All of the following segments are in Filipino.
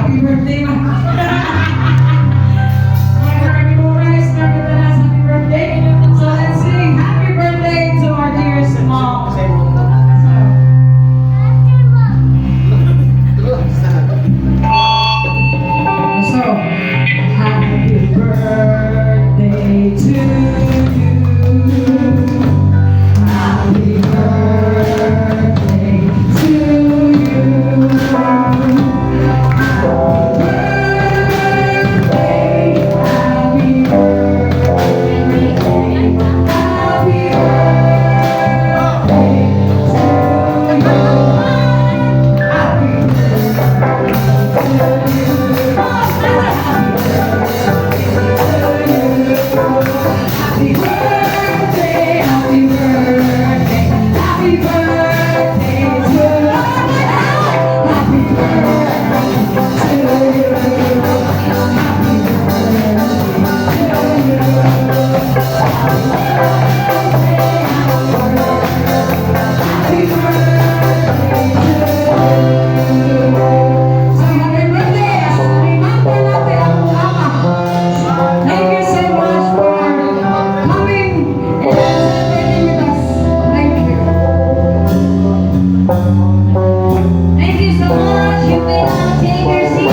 happy birthday, ma. Memorize na kita na sa happy birthday. So let's sing happy birthday to our dearest mom. So, happy birthday to you. Happy birthday to you. Happy birthday, happy birthday, happy birthday to you. Happy birthday to you. Happy birthday, happy birthday, happy birthday to you. Happy birthday to you. Happy Thank you so much for coming and celebrating with us. Thank you. Thank you so much. You may now take your seat.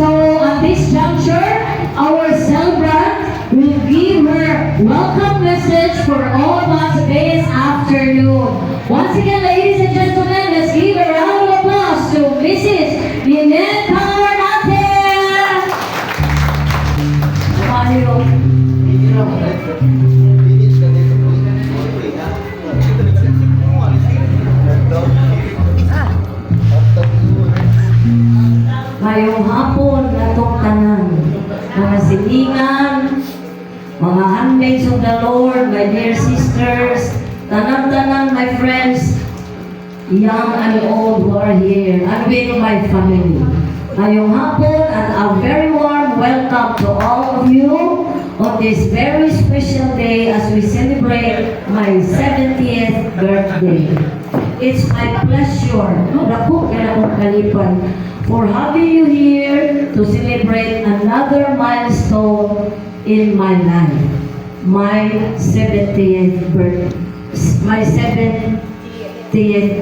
So at this juncture, our celebrant will give her welcome message for all of us this afternoon. Once again, ladies and gentlemen, let's give a round of applause to Mrs. Lynette Camarnate. Ngayong hapon natong tanan, mga silingan, mga handmaids of the Lord, my dear sisters, tanan-tanan, my friends, young and old who are here, and with my family. Ngayong hapon, and a very warm welcome to all of you on this very special day as we celebrate my 70th birthday. It's my pleasure, dako kaya akong kalipan, for having you here to celebrate another milestone in my life, my 70th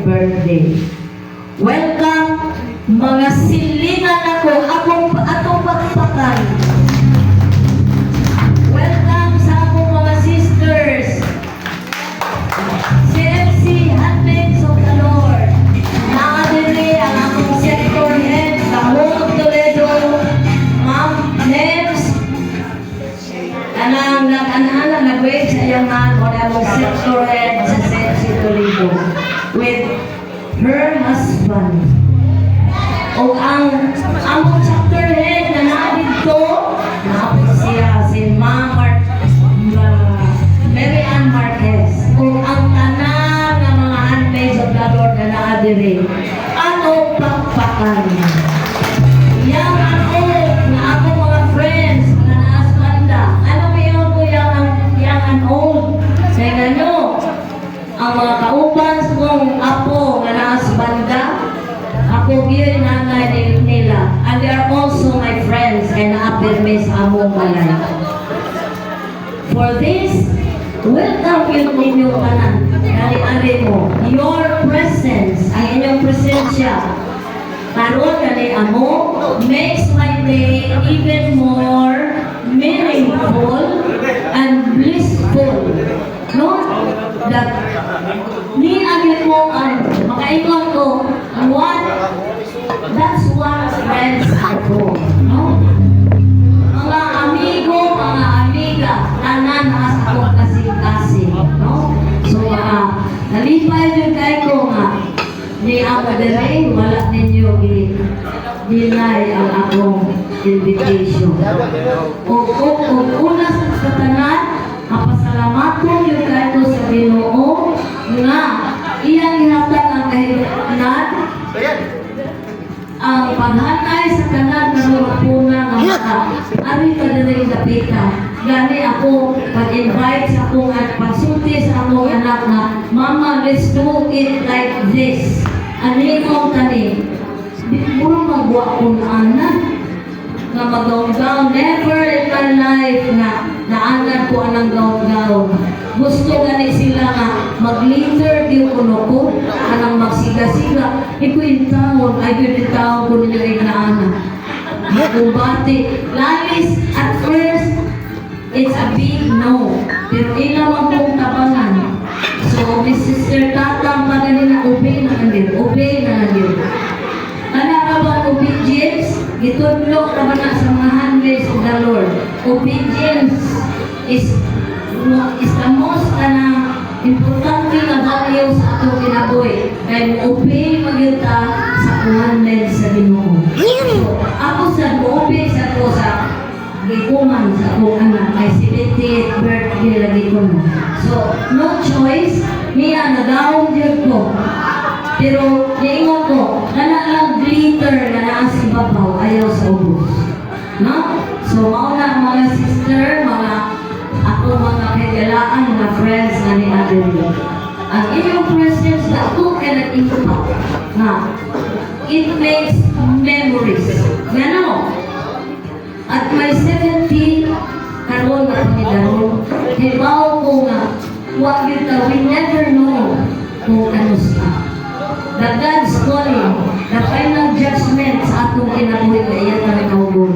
birthday. Welcome, mga silingan ako, atong pagpakan. Welcome sa akong mga sisters. CFC Handmaids of the Lord. Nakadili ang akong sector head sa Home Toledo, Ma'am Nems. Kanang nag-anhala, nag-wait sa iyang man, o na akong sector head sa CFC Toledo with her husband. O ang among chapter head na nabito, napos siya si Ma'am Mary Ann Marquez. O ang tanan ng mga handmaids of the Lord na naadiri. Ano pakpakan? Yang na ako mga friends, mga naas banda. Ano kayo ko yang an old? Kaya nga nyo, ang mga kauban kong apo nga naas banda, ako yun nanay nila. And they are also my friends and naapirme sa among balay. For this, welcome yun ninyo kanan. Ari-ari mo, your presence, ang inyong presensya, karon kani amo, makes my day even more meaningful and blissful. No? That ni agit mo ang makaingon ko, that's what friends are for. No? Mga amigo, mga amiga, tanan as akong kasing-kasing. No? So, nalipay yun kayo ko nga, ni ako dali, wala ninyo deny ang akong invitation. Kung una sa tanan, mapasalamaton yung kayo sa Ginoo nga iyang ihatag ang kahilanan, ang paghanay sa tanan ng mga puna ng mata. Ari ka na rin kapita. Gani ako pag-invite sa akong akong anak na, Mama, let's do it like this. Ani mo tani, di mo magwa kong anak na magaw-gaw. Never in my life na naanan ko anang gaw-gaw. Gusto gani sila nga mag-leader yung kuno ko, anang magsiga-siga. Ikuintawon, ay kuintawon ko ninyo ignaana. Makumbati. Lalis, at first, it's a big no. Pero ilaw akong tabangan. So, my sister Tatang maganina, obey na kanil. Obey na kanil. Kanarabang obedience, gitudlo ka ba na sa mga handlers of the Lord. Obedience is the most importante na value sa atong kinabuhi. Kaya obey magyuta sa commandments sa Ginoo. So, ako sa obey sa ko sa gikuman sa akong anak ay 70th birthday lagi ko na. So, no choice, niya nagawang diyod ko. Pero, niingon ko, na lang glitter na naasi babaw, ayaw sa ubos. No? So, mauna mga sister, mga ako mga kagalaan, mga friends na ni Adelie. Ang inyong presence na ako ay nag-impact na it makes memories. Gano? At may 70, karoon na kami daron. Hibaw ko nga, what you tell, we never know kung ano sa. The God's calling, the final judgment sa atong kinabuhi na iyan kami kaugon.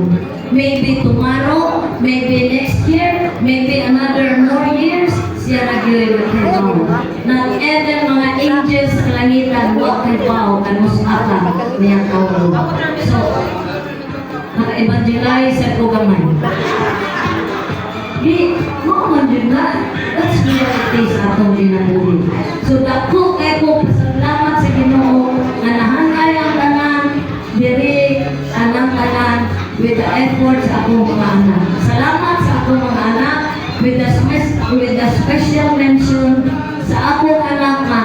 Maybe tomorrow, maybe next year, maybe another more years, siya nag-iwi magkibaw. Nag-even mga angels sa langitan, huwag kibaw, ano sa atang niyang kaugon. So, naka-evangelize ako gamay. Di, mo din na. That's reality sa atong kinabuhi. So, dako kay ko, pasalamat sa Ginoo na nahangay ang tanan, diri anang tanan with the efforts sa akong mga anak. Salamat sa akong mga anak with the special mention sa akong anak na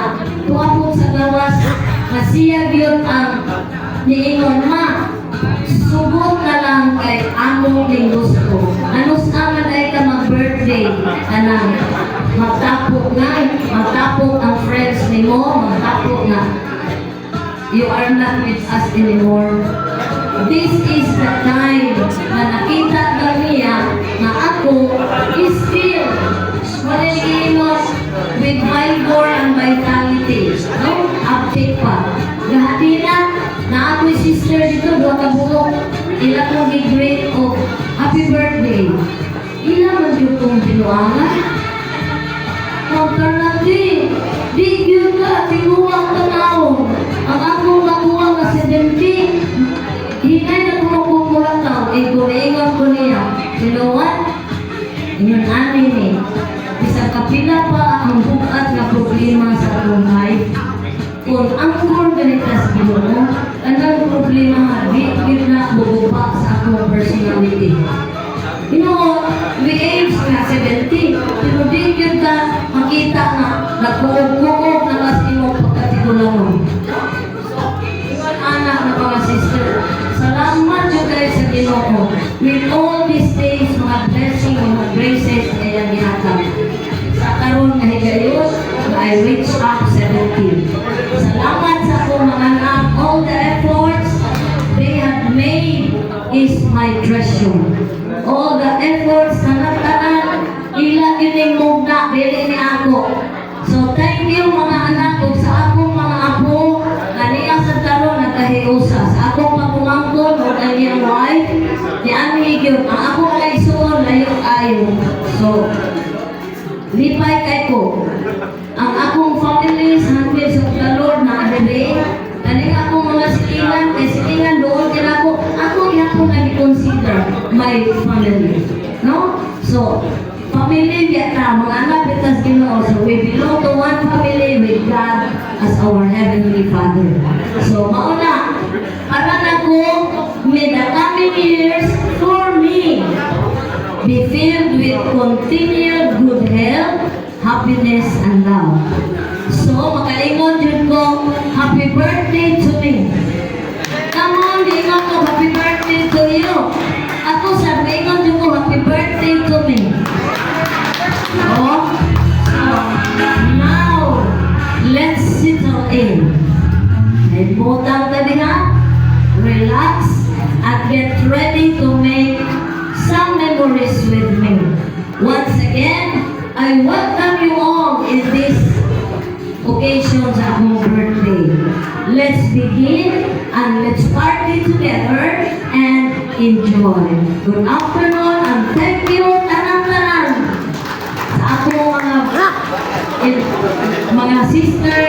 tuwapot sa gawas na siya gyud ang niingon, ma, subot na lang kay among ning gusto. Ano sa man ay ka mag-birthday, anang magtapok ang friends nimo, magtapok na you are not with us anymore. This is the time na nakita na niya na ako is still manilimos with vigor and vitality. No? Uptake pa. Gahadina na ako'y sister dito, doon kabuok, ilang mo great of happy birthday. Ilang mo yung kong binuangan. Magkarnati, di yun ka, tinuwang tanawang. Ang akong nakuha na 70, hinay na kumukumula tao, ikuringan ko niya. You know what? Yun anin eh. Isang kapila pa ang bukat na problema sa buhay. Kung ang kung ganitas Ginoo, anong problema, di na bubupa sa akong personality. You know, we age na 70, pero di yun ka makita na nagkukukukup na mas imong pagkatigulangon. Iwan anak na mga sister, salamat yun guys sa Ginoo. With all these days, mga blessing, mga graces, kaya ginatang. Sa karon na higayon, I reach up 70. Salamat sa akong mga anak, all the efforts they have made is my treasure. All the efforts na nagtanan, ila gining mugna, dili ni ako. So thank you mga anak, ug sa akong mga apo, kaniya sa taron nagkahiusa. Sa akong pagkumangkon, o kanyang wife, ni Ani Higyon, ang akong kaisuon, layo ayo. So, lipay kay ko. Ang akong family sa Handmaid of the Lord na adere, kaning akong mga silingan, kay silingan doon kaya ako yapon na i-consider my family. No? So, family yata, mga anak bitas Ginoo. So, we belong to one family with God as our Heavenly Father. So, mauna, para na ko, may the coming years for me be filled with continued good health, happiness, and love. So, makalingon dyan ko, happy birthday to me. Come on, ingon ko, happy birthday to you. Ako sa ingon dyan ko, happy birthday to me. Oh, so, Libotang ta diha, relax, at get ready to make some memories with me. Once again, I welcome you all in this occasion sa akong birthday. Let's begin and let's party together and enjoy. Good afternoon and thank you tanan-tanan sa akong mga sisters